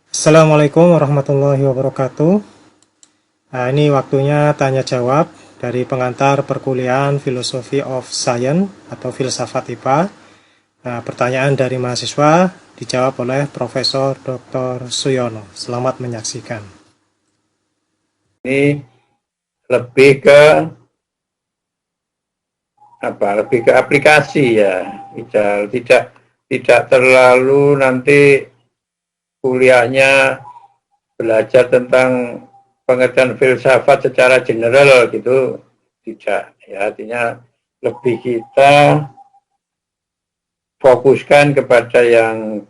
Assalamualaikum warahmatullahi wabarakatuh. Nah, ini waktunya tanya jawab dari pengantar perkuliahan Philosophy of Science atau Filsafat IPA. Nah, pertanyaan dari mahasiswa dijawab oleh Profesor Dr. Suyono. Selamat menyaksikan. Ini lebih ke apa? Lebih ke aplikasi ya, tidak terlalu nanti kuliahnya belajar tentang pengertian filsafat secara general gitu, tidak ya. Artinya lebih kita fokuskan kepada yang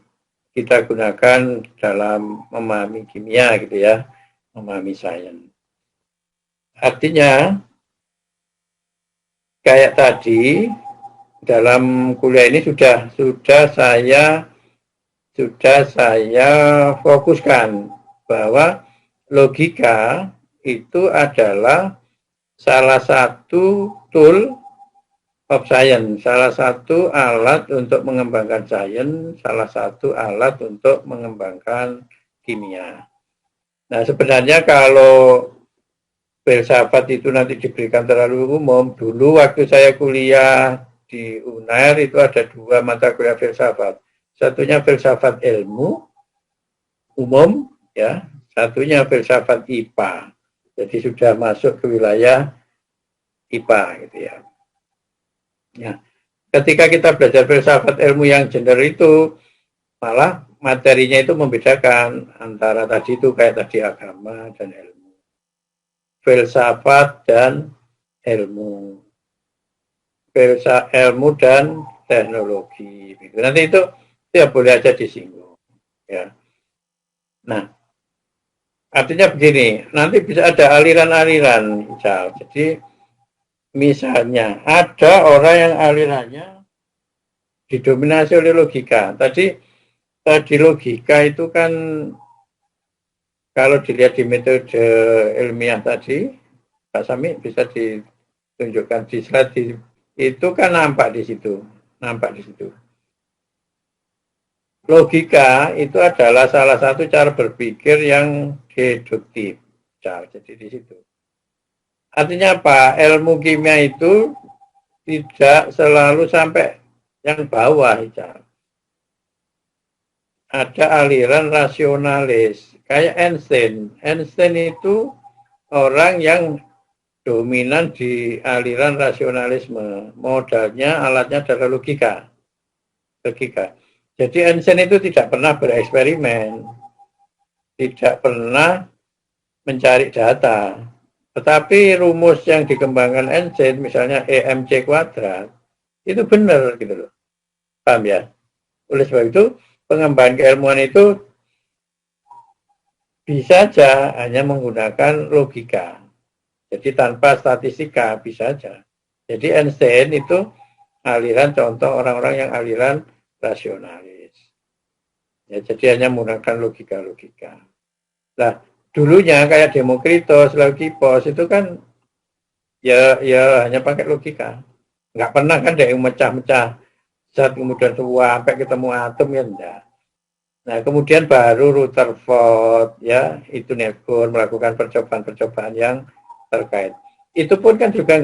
kita gunakan dalam memahami kimia gitu ya, memahami sains. Artinya kayak tadi dalam kuliah ini sudah saya fokuskan bahwa logika itu adalah salah satu tool of science, salah satu alat untuk mengembangkan sains, salah satu alat untuk mengembangkan kimia. Nah, sebenarnya kalau filsafat itu nanti diberikan terlalu umum, dulu waktu saya kuliah di UNAIR itu ada dua mata kuliah filsafat. Satunya filsafat ilmu umum, ya, satunya filsafat IPA. Jadi sudah masuk ke wilayah IPA gitu ya. Ya, ketika kita belajar filsafat ilmu yang general itu, malah materinya itu membedakan antara tadi itu kayak tadi agama dan ilmu, filsafat dan ilmu, ilmu dan teknologi. Gitu. Nanti itu ya boleh aja disinggung. Ya. Nah, artinya begini, nanti bisa ada aliran-aliran, misal. Jadi misalnya ada orang yang alirannya didominasi oleh logika. Tadi logika itu kan kalau dilihat di metode ilmiah tadi, Pak Sami bisa ditunjukkan di slide itu kan nampak di situ. Logika itu adalah salah satu cara berpikir yang deduktif. Jadi di situ. Artinya apa? Ilmu kimia itu tidak selalu sampai yang bawah. Ada aliran rasionalis. Kayak Einstein. Einstein itu orang yang dominan di aliran rasionalisme. Modalnya, alatnya adalah logika. Jadi Einstein itu tidak pernah bereksperimen, tidak pernah mencari data. Tetapi rumus yang dikembangkan Einstein, misalnya EMC kuadrat, itu benar gitu loh. Paham ya? Oleh sebab itu, pengembangan keilmuan itu bisa saja hanya menggunakan logika. Jadi tanpa statistika bisa saja. Jadi Einstein itu aliran contoh orang-orang yang aliran rasionalis. Ya, jadi hanya menggunakan logika-logika. Nah, dulunya kayak Demokritos, Leukipos itu kan ya hanya pakai logika. Nggak pernah kan ada yang mecah-mecah zat kemudian sampai ketemu atom ya enggak. Nah, kemudian baru Rutherford ya, itu Nelson melakukan percobaan-percobaan yang terkait. Itu pun kan juga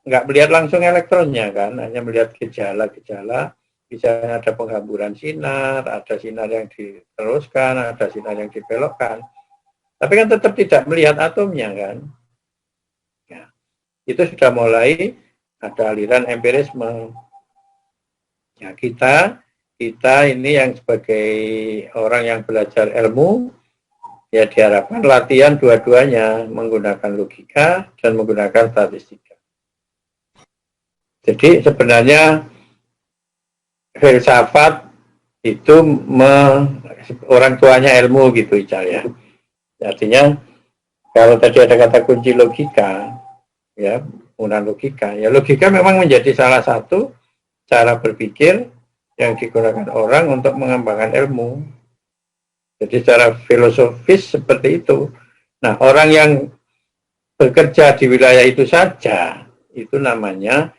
nggak melihat langsung elektronnya kan, hanya melihat gejala-gejala. Misalnya ada penghamburan sinar, ada sinar yang diteruskan, ada sinar yang dibelokkan. Tapi kan tetap tidak melihat atomnya kan. Ya, itu sudah mulai ada aliran empirisme. Ya, kita ini yang sebagai orang yang belajar ilmu, ya diharapkan latihan dua-duanya, menggunakan logika dan menggunakan statistika. Jadi sebenarnya filsafat itu orang tuanya ilmu gitu Ical ya. Artinya kalau tadi ada kata kunci logika, ya penggunaan logika, ya logika memang menjadi salah satu cara berpikir yang digunakan orang untuk mengembangkan ilmu. Jadi secara filosofis seperti itu. Nah, orang yang bekerja di wilayah itu saja, itu namanya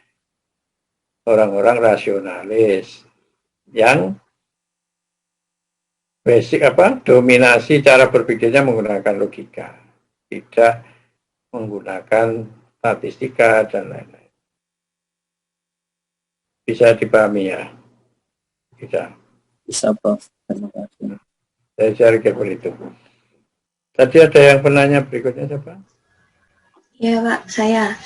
orang-orang rasionalis yang basic dominasi cara berpikirnya menggunakan logika, tidak menggunakan statistika dan lain-lain. Bisa dipahami ya? Bisa Pak. Terima kasih. Saya cari kepo itu. Tadi ada yang penanya berikutnya siapa? Ya Pak, saya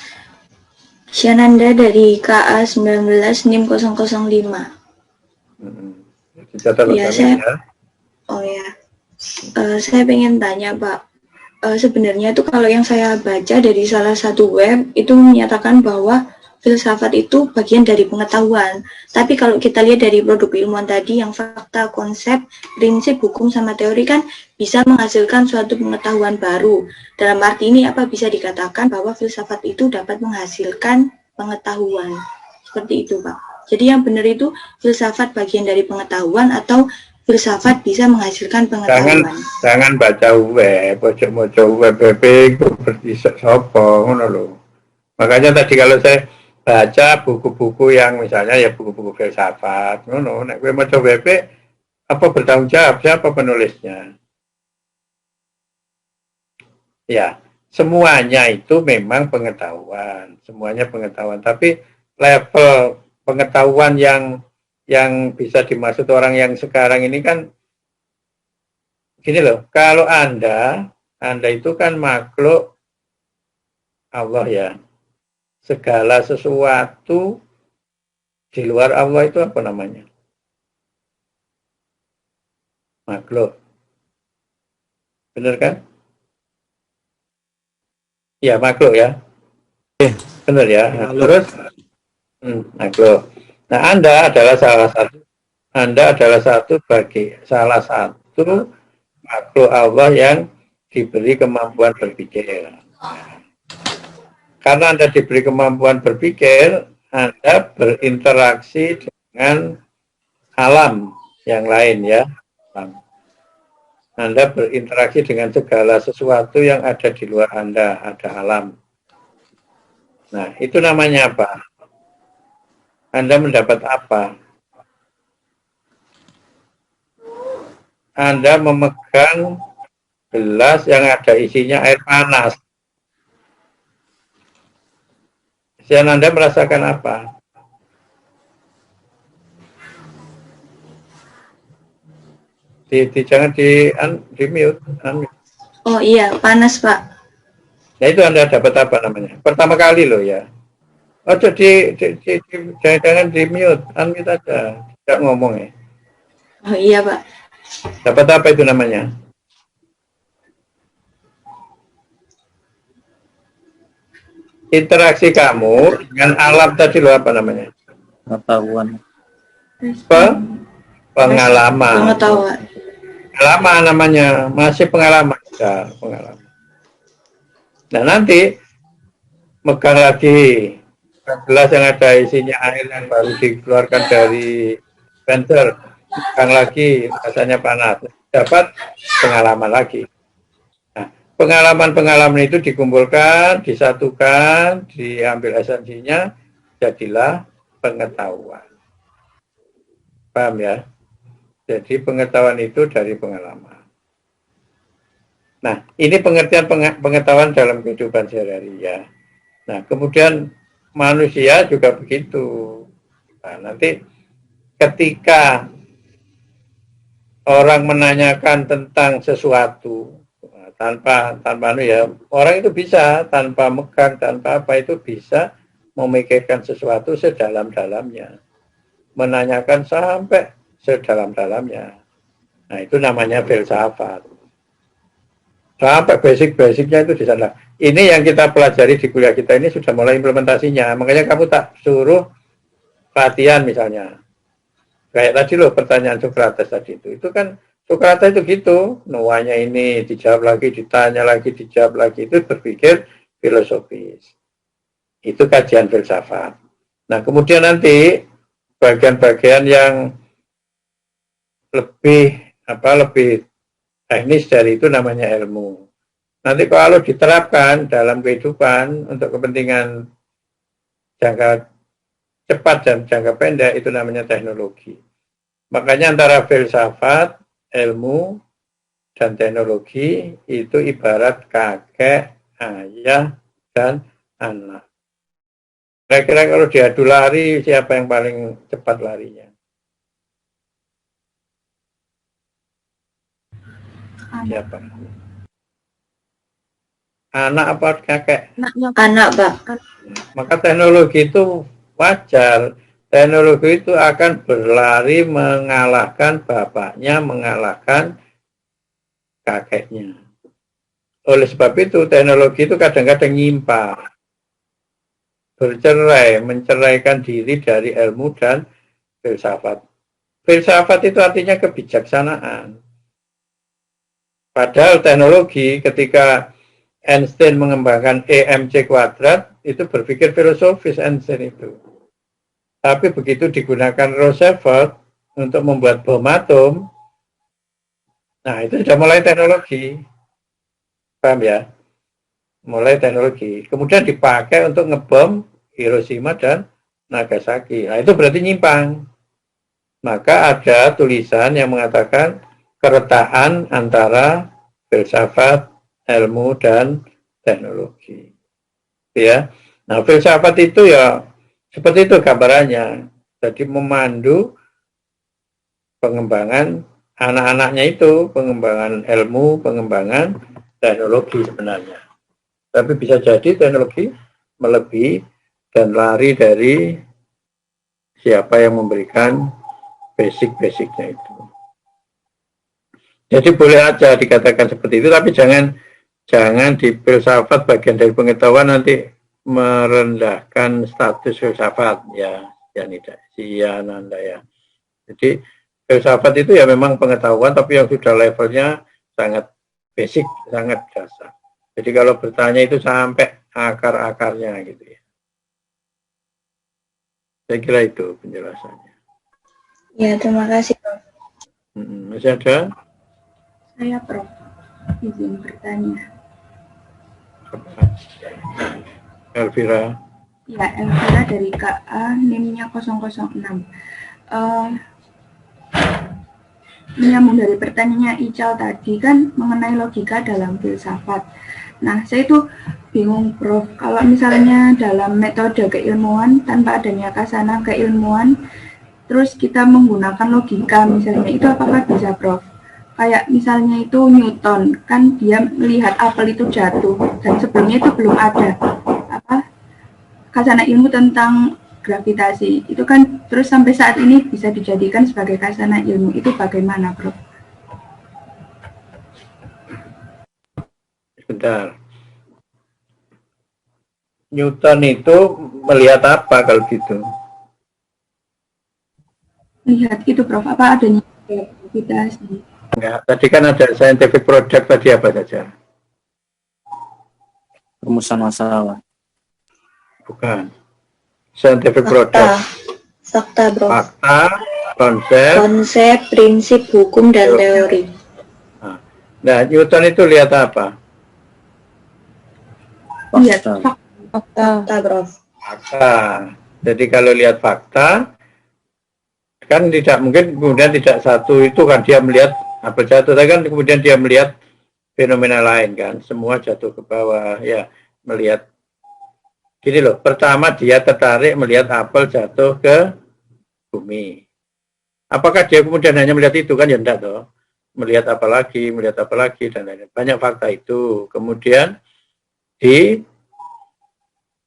Syananda dari KA 19 NIM 005. Dicatat Ya, ya. Oh ya, saya pengen tanya Pak. Sebenarnya itu kalau yang saya baca dari salah satu web itu menyatakan bahwa filsafat itu bagian dari pengetahuan. Tapi kalau kita lihat dari produk ilmuwan tadi yang fakta, konsep, prinsip, hukum, sama teori kan bisa menghasilkan suatu pengetahuan baru. Dalam arti ini apa bisa dikatakan bahwa filsafat itu dapat menghasilkan pengetahuan. Seperti itu Pak. Jadi yang benar itu filsafat bagian dari pengetahuan atau filsafat bisa menghasilkan pengetahuan. Jangan baca web, maca web berarti sopo ngono lho. Makanya tadi kalau saya baca buku-buku yang misalnya ya buku-buku filsafat ngono, nek kowe maca web apa bertanggung jawab siapa penulisnya? Ya, semuanya itu memang pengetahuan, semuanya pengetahuan, tapi level pengetahuan yang bisa dimaksud orang yang sekarang ini kan gini loh, kalau Anda itu kan makhluk Allah ya. Segala sesuatu di luar Allah itu apa namanya? Makhluk. Benar kan? Ya, makhluk ya. Benar ya. Nah, terus makhluk. Nah, Anda adalah salah satu makhluk Allah yang diberi kemampuan berpikir. Karena Anda diberi kemampuan berpikir, Anda berinteraksi dengan alam yang lain ya. Anda berinteraksi dengan segala sesuatu yang ada di luar Anda, ada alam. Nah, itu namanya apa? Anda mendapat apa? Anda memegang gelas yang ada isinya air panas. Dan Anda merasakan apa? Jangan di mute. Oh iya, panas Pak. Nah itu Anda dapat apa namanya? Pertama kali loh ya. Oh jadi jangan di mute, unmute aja, tidak ngomong ya. Oh iya Pak. Dapat apa itu namanya? Interaksi kamu dengan alam tadi loh apa namanya? Pengetahuan. Pengalaman. Pengetahuan. Pengalaman namanya, masih pengalaman. Ya, pengalaman. Nah nanti megang lagi gelas yang ada isinya air yang baru dikeluarkan dari venter, megang lagi rasanya panas, dapat pengalaman lagi. Nah, pengalaman-pengalaman itu dikumpulkan, disatukan, diambil esensinya, jadilah pengetahuan. Paham ya? Jadi pengetahuan itu dari pengalaman. Nah, ini pengertian pengetahuan dalam kehidupan sehari-hari ya. Nah, kemudian manusia juga begitu. Nah, nanti ketika orang menanyakan tentang sesuatu tanpa ya, orang itu bisa tanpa megang, tanpa apa itu bisa memikirkan sesuatu sedalam-dalamnya. Menanyakan sampai sedalam-dalamnya. Nah, itu namanya filsafat. Sampai basic-basicnya itu di sana. Ini yang kita pelajari di kuliah kita ini sudah mulai implementasinya. Makanya kamu tak suruh latihan misalnya. Kayak tadi loh pertanyaan Sokrates tadi itu. Itu kan Sokrates itu gitu. Nuanya ini dijawab lagi, ditanya lagi, dijawab lagi. Itu berpikir filosofis. Itu kajian filsafat. Nah, kemudian nanti bagian-bagian yang lebih teknis dari itu namanya ilmu. Nanti kalau diterapkan dalam kehidupan untuk kepentingan jangka cepat dan jangka pendek itu namanya teknologi. Makanya antara filsafat ilmu dan teknologi itu ibarat kakek, ayah, dan anak. Kira-kira kalau diadu lari, siapa yang paling cepat larinya? Siapa? Anak apa kakek? Anak, Pak. Maka teknologi itu wajar. Teknologi itu akan berlari mengalahkan bapaknya, mengalahkan kakeknya. Oleh sebab itu, teknologi itu kadang-kadang nyimpang. Bercerai, menceraikan diri dari ilmu dan filsafat. Filsafat itu artinya kebijaksanaan. Padahal teknologi ketika Einstein mengembangkan EMC kuadrat, itu berpikir filosofis Einstein itu. Tapi begitu digunakan Rutherford untuk membuat bom atom, nah itu sudah mulai teknologi. Paham ya? Mulai teknologi. Kemudian dipakai untuk ngebom Hiroshima dan Nagasaki. Nah itu berarti nyimpang. Maka ada tulisan yang mengatakan keretakan antara filsafat, ilmu, dan teknologi. Ya. Nah filsafat itu ya seperti itu gambarannya. Jadi memandu pengembangan anak-anaknya itu, pengembangan ilmu, pengembangan teknologi sebenarnya. Tapi bisa jadi teknologi melebihi dan lari dari siapa yang memberikan basic-basicnya itu. Jadi boleh aja dikatakan seperti itu, tapi jangan di filsafat bagian dari pengetahuan nanti merendahkan status filsafat ya, Nanda ya. Jadi filsafat itu ya memang pengetahuan, tapi yang sudah levelnya sangat basic, sangat dasar. Jadi kalau bertanya itu sampai akar-akarnya gitu ya. Saya kira itu penjelasannya. Ya, terima kasih, Prof. Masih ada? Saya, Prof. Izin bertanya. Elvira. Ya, Elvira dari KA, NIM-nya 006. Menyambung dari pertanyaannya Ical tadi kan mengenai logika dalam filsafat. Nah, saya itu bingung, Prof. Kalau misalnya dalam metode keilmuan tanpa adanya kasana keilmuan, terus kita menggunakan logika misalnya, itu apakah bisa, Prof? Kayak misalnya itu Newton, kan dia melihat apel itu jatuh, dan sebelumnya itu belum ada kasana ilmu tentang gravitasi. Itu kan terus sampai saat ini bisa dijadikan sebagai kasana ilmu. Itu bagaimana, Prof? Sebentar. Newton itu melihat apa kalau gitu? Lihat itu, Prof. Apa adanya gravitasi? Enggak, tadi kan ada scientific project tadi apa saja? Rumusan masalah. Bukan. Scientific project. Fakta, Prof. Fakta, konsep, prinsip, hukum, dan teori. Nah, Newton itu lihat apa? Lihat fakta, Prof. Fakta. Jadi kalau lihat fakta, kan tidak mungkin kemudian tidak satu itu kan dia melihat apel jatuh, tapi kan kemudian dia melihat fenomena lain kan, semua jatuh ke bawah ya, melihat gini loh. Pertama dia tertarik melihat apel jatuh ke bumi. Apakah dia kemudian hanya melihat itu kan? Ya enggak toh. Melihat apa lagi dan lain-lain. Banyak fakta itu. Kemudian di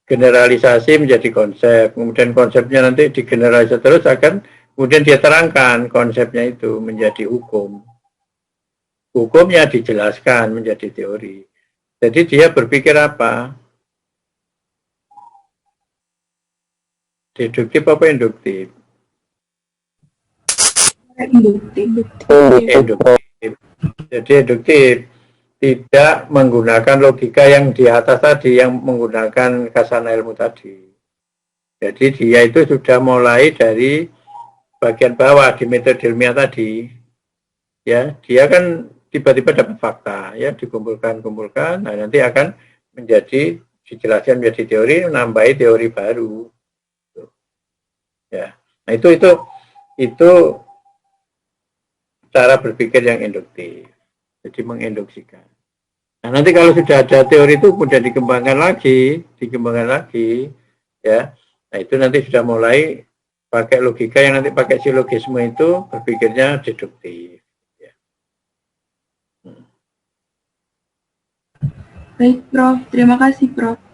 generalisasi menjadi konsep. Kemudian konsepnya nanti digeneralisasi terus akan kemudian dia terangkan konsepnya itu menjadi hukum. Hukumnya dijelaskan menjadi teori. Jadi dia berpikir apa? Deduktif apa induktif? Induktif. Jadi induktif. Tidak menggunakan logika yang di atas tadi, yang menggunakan kasana ilmu tadi. Jadi dia itu sudah mulai dari bagian bawah di metode ilmiah tadi. Ya, dia kan tiba-tiba dapat fakta, ya dikumpulkan, nah nanti akan menjadi dijelaskan menjadi teori, menambahi teori baru. Ya, nah itu cara berpikir yang induktif. Jadi menginduksikan. Nah, nanti kalau sudah ada teori itu kemudian dikembangkan lagi, ya. Nah, itu nanti sudah mulai pakai logika yang nanti pakai silogisme itu berpikirnya deduktif. Ya. Baik, Prof. Terima kasih, Prof.